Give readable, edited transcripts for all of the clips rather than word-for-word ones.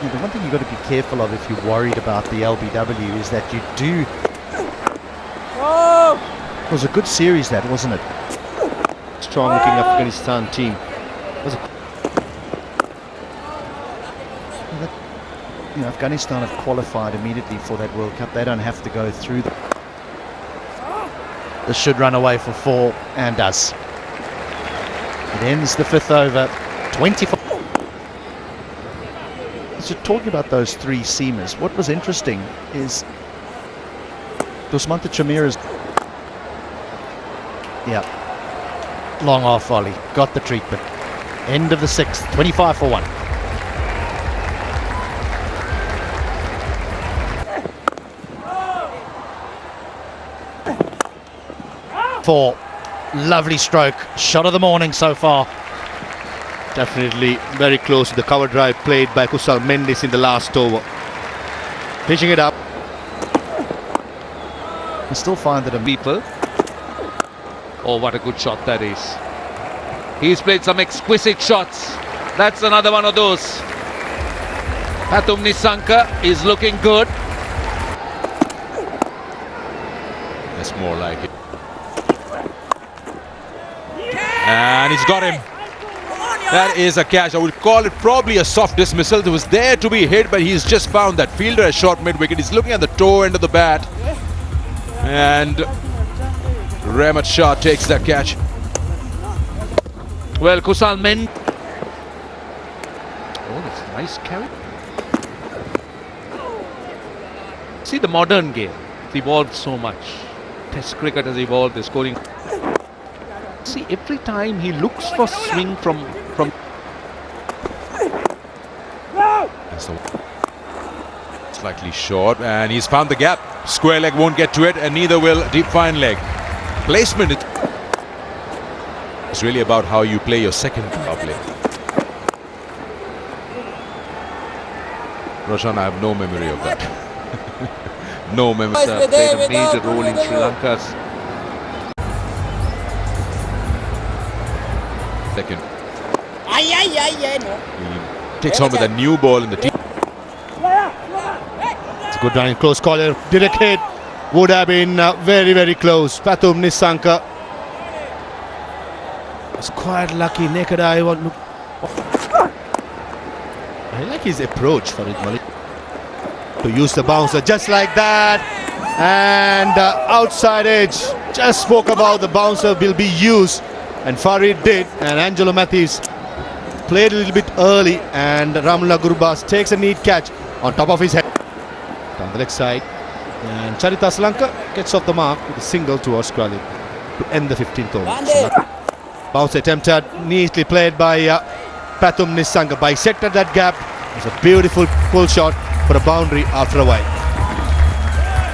The one thing you've got to be careful of if you're worried about the LBW is that you do... Oh! It was a good series, that, wasn't it? Strong looking Afghanistan team. Afghanistan have qualified immediately for that World Cup. They don't have to go through. This should run away for 4, and does. It ends the 5th over, 24. So talking about those 3 seamers, what was interesting is Dusmanta Chamira's long off volley, got the treatment. End of the 6th, 25 for 1. Lovely stroke, shot of the morning so far. Definitely very close to the cover drive played by Kusal Mendes in the last over. Pitching it up. I still find that people. Oh, what a good shot that is. He's played some exquisite shots. That's another one of those. Pathum Nissanka is looking good. That's more like it. And he's got him. That is a catch. I would call it probably a soft dismissal. It was there to be hit, but he's just found that fielder a short mid-wicket. He's looking at the toe end of the bat. And Rahmat Shah takes that catch. Well, Kusal Mendes. Oh, that's a nice carry. See, the modern game, it's evolved so much. Test cricket has evolved, the scoring. See, every time he looks for swing from slightly short, and he's found the gap. Square leg won't get to it, and neither will deep fine leg. Placement is really about how you play your second public. Roshan, I have no memory of that. No memory. Played a major role in Sri Lanka's second. He takes on with a new ball in the team. It's a good running, close caller. Direct hit. Would have been very, very close. Pathum Nissanka. It's quite lucky. Naked eye. I like his approach, Fareen Malik. To use the bouncer just like that. And outside edge. Just spoke about the bouncer will be used. And Farid did. And Angelo Mathis played a little bit early. And Ramla Gurbas takes a neat catch on top of his head. Down the leg side. And Charita Sri Lanka gets off the mark with a single towards Kralik to end the 15th over. Bounce attempted, neatly played by Pathum Nissanka. Bisected that gap. It's a beautiful pull shot for a boundary after a while.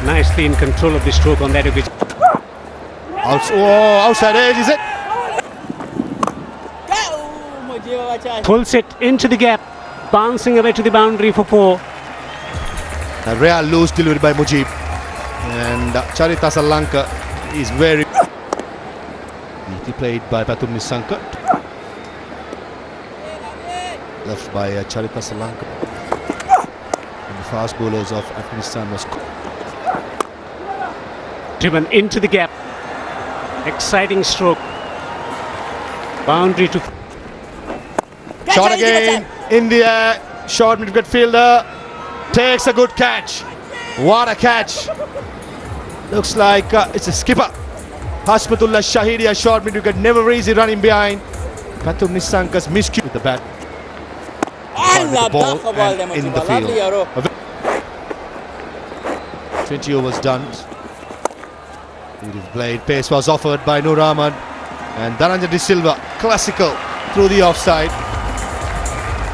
Nicely in control of the stroke on that occasion. Outside edge, is it? Pulls it into the gap, bouncing away to the boundary for 4. A real loose delivery by Mujib. And Charita Sri Lanka is very neatly played by Pathum Nissanka. Left by Charita Sri Lanka. And the fast bowlers of Afghanistan was driven into the gap. Exciting stroke. Boundary to... Shot again in the air. Short mid-wicket fielder. Takes a good catch. What a catch. Looks like it's a skipper. Hasmatullah Shahidi, a short mid-wicket, never easy running behind. Pathum Nissanka's miscue with the bat. With the ball and in the field. 20 overs done. Beautiful played. Pace was offered by Noor Ahmad. And Dhananjay De Silva, classical through the offside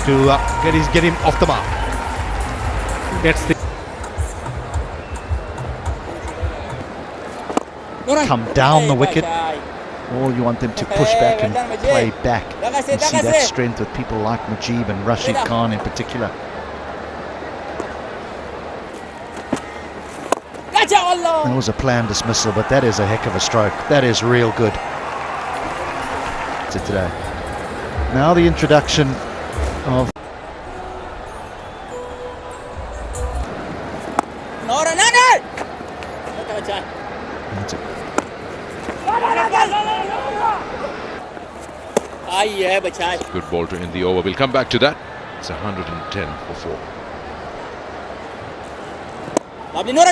to get him off the mark. That's the... come down the wicket, or you want them to push back and play back and see that strength with people like Mujib and Rashid Khan in particular. That was a planned dismissal, but that is a heck of a stroke. That is real good today. Now the introduction of Good ball to end the over. We'll come back to that. It's 110 for 4. Lovely. Nur.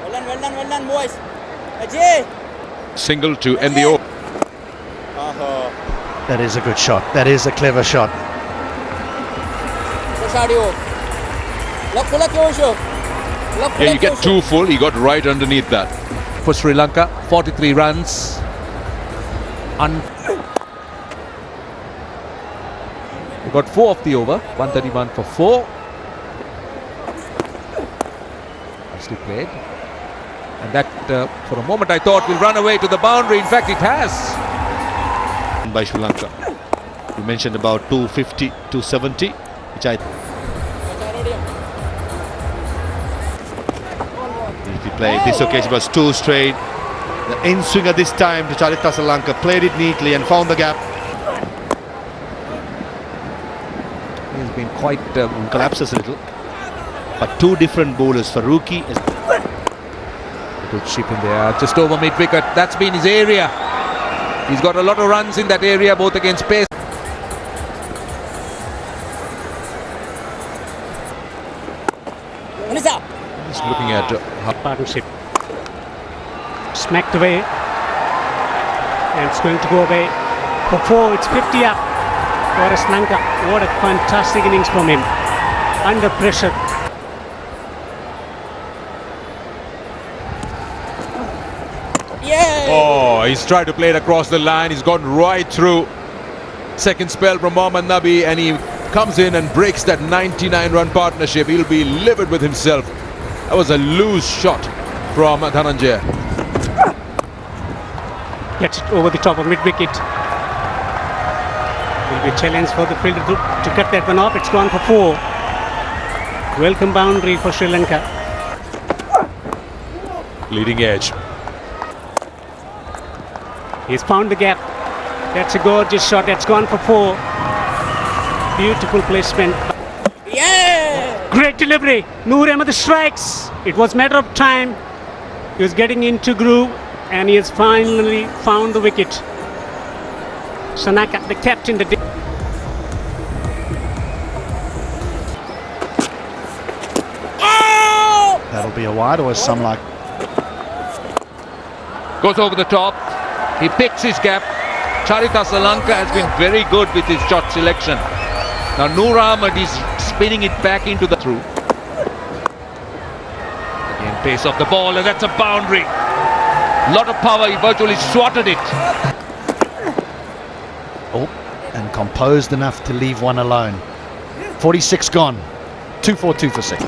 Well done, boys. Ajay. Single to end the over. That is a good shot. That is a clever shot. Yeah, you get 2 full. He got right underneath that. For Sri Lanka, 43 runs. We got 4 of the over, 131 for 4. Nicely played. And that, for a moment, I thought will run away to the boundary. In fact, it has. By Sri Lanka. You mentioned about 250, 270, which I... If he played this occasion was 2 straight. The in-swinger this time to Charita Sri Lanka played it neatly and found the gap. He's been quite... collapses a little. But 2 different bowlers. Faruqi is... Good chip in there, just over mid-wicket. That's been his area. He's got a lot of runs in that area, both against pace. Just looking at Partnership. Smacked away. And it's going to go away. For 4, it's 50 up for Sri Lanka. What a fantastic innings from him. Under pressure. Oh, he's tried to play it across the line. He's gone right through. Second spell from Mohammad Nabi, and he comes in and breaks that 99-run partnership. He'll be livid with himself. That was a loose shot from Dhananjaya. Gets it over the top of mid-wicket. Will be a challenge for the fielder to cut that one off. It's gone for 4. Welcome boundary for Sri Lanka. Leading edge. He's found the gap. That's a gorgeous shot. That's gone for 4. Beautiful placement. Yeah! Great delivery. Noor Ahmed strikes. It was a matter of time. He was getting into groove and he has finally found the wicket. Sanaka, the captain, That'll be a wide, or some like... Goes over the top. He picks his gap. Charita Sri Lanka has been very good with his shot selection. Now Noor Ahmed is spinning it back into the through. Again, pace of the ball, and that's a boundary. Lot of power, he virtually swatted it. Oh, and composed enough to leave one alone. 46 gone. 2 for 2 for 6.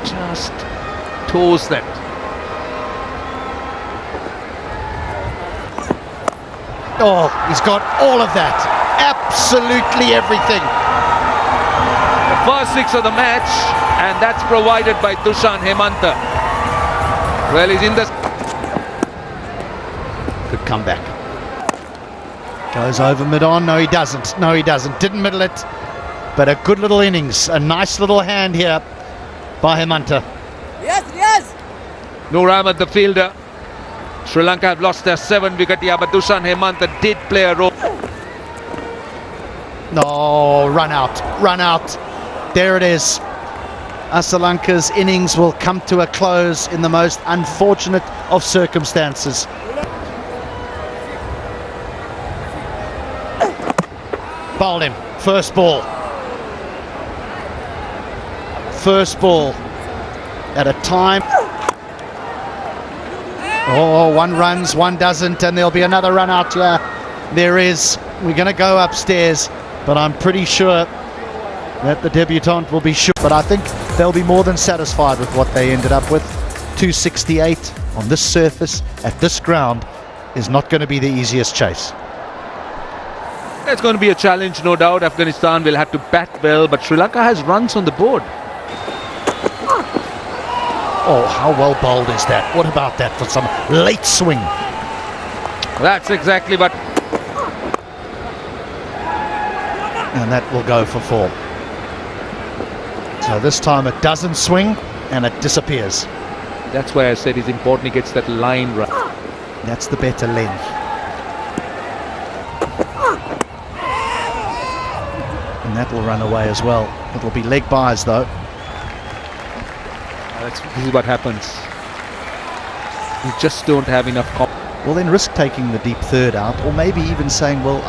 Just toes that. Oh, he's got all of that. Absolutely everything. The first 6 of the match, and that's provided by Dushan Hemanta. Well, he's in the... Good comeback. Goes over mid-on. No, he doesn't. No, he doesn't. Didn't middle it. But a good little innings. A nice little hand here by Hemanta. Yes. Noor Ahmed, the fielder. Sri Lanka have lost their 7 wicket here, but Dushan Hemanta did play a role. No, run out. There it is. Sri Lanka's innings will come to a close in the most unfortunate of circumstances. Bowled him. First ball at a time. Oh, one runs, one doesn't, and there'll be another run out here. There is. We're going to go upstairs, but I'm pretty sure that the debutant will be sure. But I think they'll be more than satisfied with what they ended up with. 268 on this surface at this ground is not going to be the easiest chase. It's going to be a challenge, no doubt. Afghanistan will have to bat well, but Sri Lanka has runs on the board. Oh, how well bowled is that? What about that for some late swing? That's exactly what... And that will go for 4. So this time it doesn't swing and it disappears. That's why I said it's important he gets that line right. That's the better length. And that will run away as well. It'll be leg byes though. This is what happens. You just don't have enough Well, then risk taking the deep third out, or maybe even saying, well,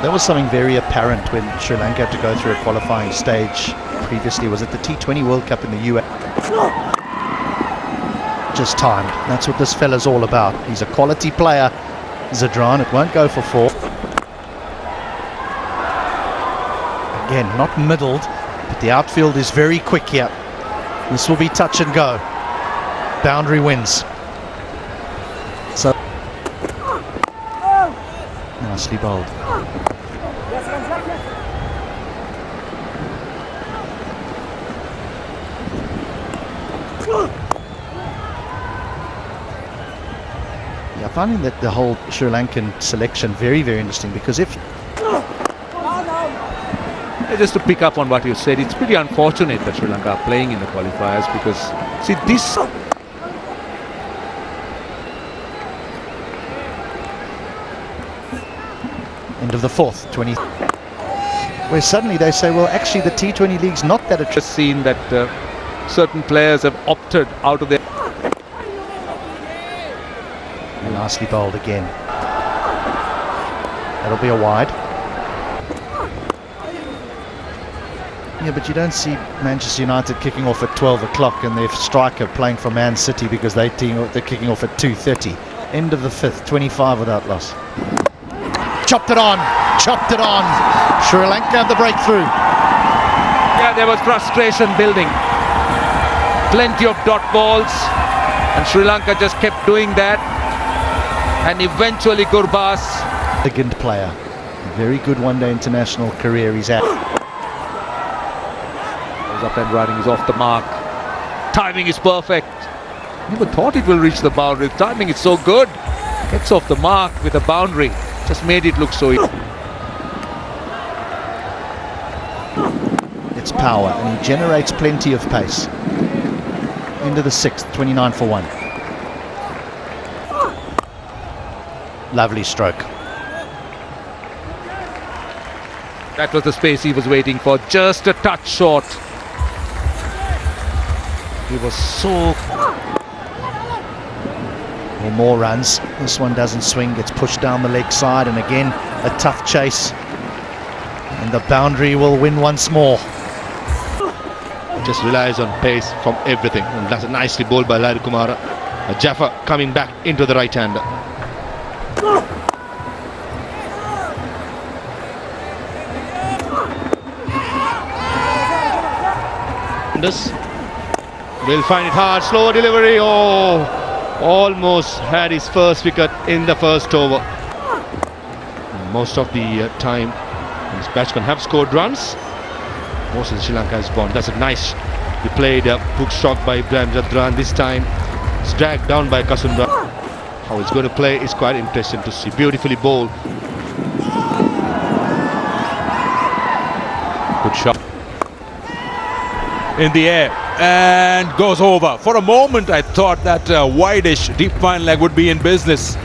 there was something very apparent when Sri Lanka had to go through a qualifying stage previously. Was it the T20 World Cup in the US? Just timed. That's what this fella's all about. He's a quality player, Zadran. It won't go for 4. Again, not middled, but the outfield is very quick here. This will be touch and go. Boundary wins. So nicely bowled. Yeah, finding that the whole Sri Lankan selection very, very interesting, because if just to pick up on what you said, it's pretty unfortunate that Sri Lanka are playing in the qualifiers, because see this end of the 4th, 20, where suddenly they say, well, actually the T20 league's not that attractive. just seen that certain players have opted out of their Nicely bowled again. That'll be a wide. Yeah, but you don't see Manchester United kicking off at 12 o'clock and their striker playing for Man City because they're kicking off at 2:30. End of the 5th, 25 without loss. Chopped it on. Sri Lanka have the breakthrough. Yeah, there was frustration building. Plenty of dot balls, and Sri Lanka just kept doing that. And eventually Gurbas. Elegant player. Very good one-day international career he's had. Goes up and running, is off the mark. Timing is perfect. Never thought it will reach the boundary. Timing is so good. Gets off the mark with a boundary. Just made it look so easy. It's power, and he generates plenty of pace. Into the 6th, 29 for 1. Lovely stroke. That was the space he was waiting for. Just a touch short. He was so... Or more runs. This one doesn't swing, gets pushed down the leg side, and again a tough chase. And the boundary will win once more. Just relies on pace from everything, and that's a nicely bowled by Lairu Kumara. Jaffa coming back into the right hander. Will find it hard, slow delivery. Oh, almost had his first wicket in the first over. And most of the time these batsmen have scored runs. Most of Sri Lanka has gone. That's a nice, he played a hook shot by Ibrahim Zadran. This time it's dragged down by Kasundra. How he's going to play is quite interesting to see. Beautifully bowled. Good shot. In the air and goes over. For a moment I thought that wide-ish deep fine leg would be in business,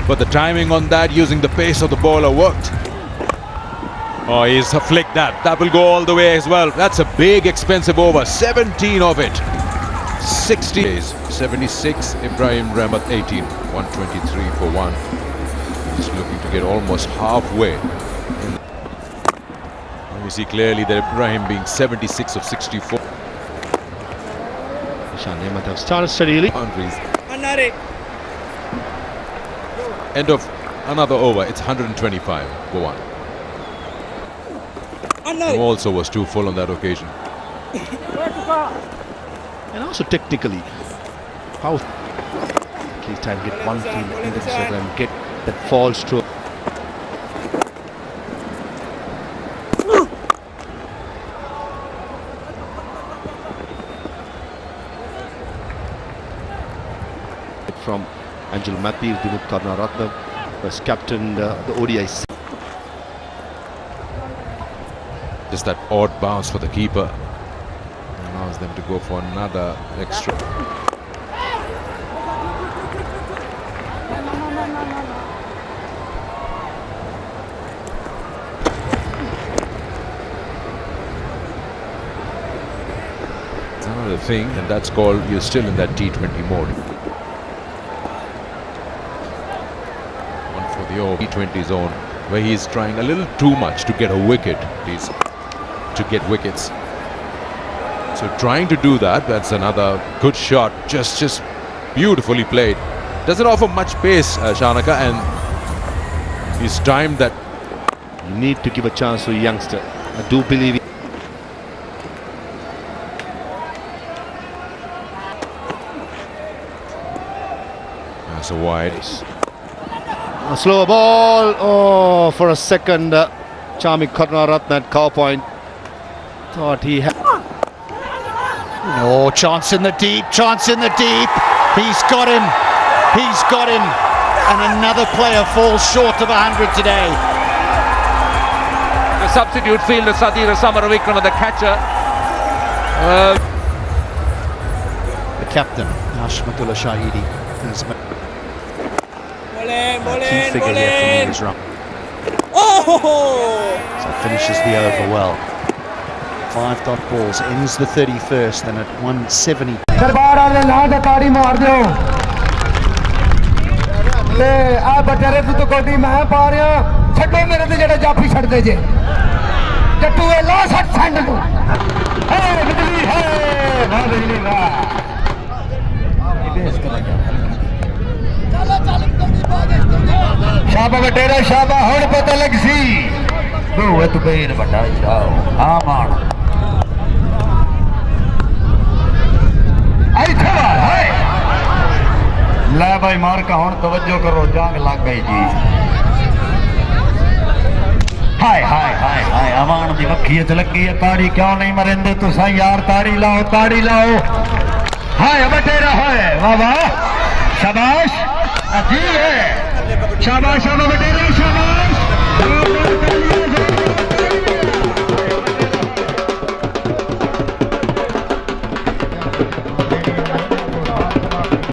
but the timing on that using the pace of the bowler worked. Oh, he's flicked that. That will go all the way as well. That's a big expensive over. 17 of it. 60. 76. Ibrahim Zadran 18. 123 for 1. Just looking to get almost halfway. We see clearly that Ibrahim being 76 of 64. Shania have started steadily. Boundaries. End of another over. It's 125 for 1. Who also was too full on that occasion. And also technically, how at least time get one team into the circle and get that fall stroke. From Angel Matthews, Dimut Karnaratnam was captain the ODI. Just that odd bounce for the keeper allows them to go for another extra. thing, and that's called you're still in that T20 mode. One for the T20 zone, where he's trying a little too much to get a wicket. He's to get wickets. So trying to do that, that's another good shot. Just beautifully played. Doesn't offer much pace, Shanaka, and he's timed that. You need to give a chance to a youngster. I do believe it. That's a wide. A slow ball. Oh, for a second, Chami Karnaratne at cow point. Thought he had. Oh, chance in the deep, chance in the deep. He's got him. He's got him. And another player falls short of 100 today. The substitute fielder Sadira Samaravikram, the catcher. The captain, Ashmatullah Shahidi, has a key figure here for me is wrong. Oh! So finishes the over well. 5 dot balls, ends the 31st and at 170. दरबार वाले ना तो ताड़ी मार दो ले आ बटेरे तू तो कोडी मैं पा रहा छड्डो मेरे ते जेड़ा जाफी छड़ दे जे जट्टू ए ला सट संड तू हे बिजली है वाह बिजली वाह बेस कर शाबा बटेरा शाबा हुण पता लग सी दो तू बेन बड़ा जाओ हां मान लै भाई मार का हुण तवज्जो करो जांग लग गई जी हाय हाय हाय हाय अमान दी मक्खी च लगी है ताड़ी क्यों नहीं मरेंदे तुसा यार ताड़ी लाओ हाय बटेरा है वाह वाह शाबाश अजी है शाबाश शाबाश बटेरा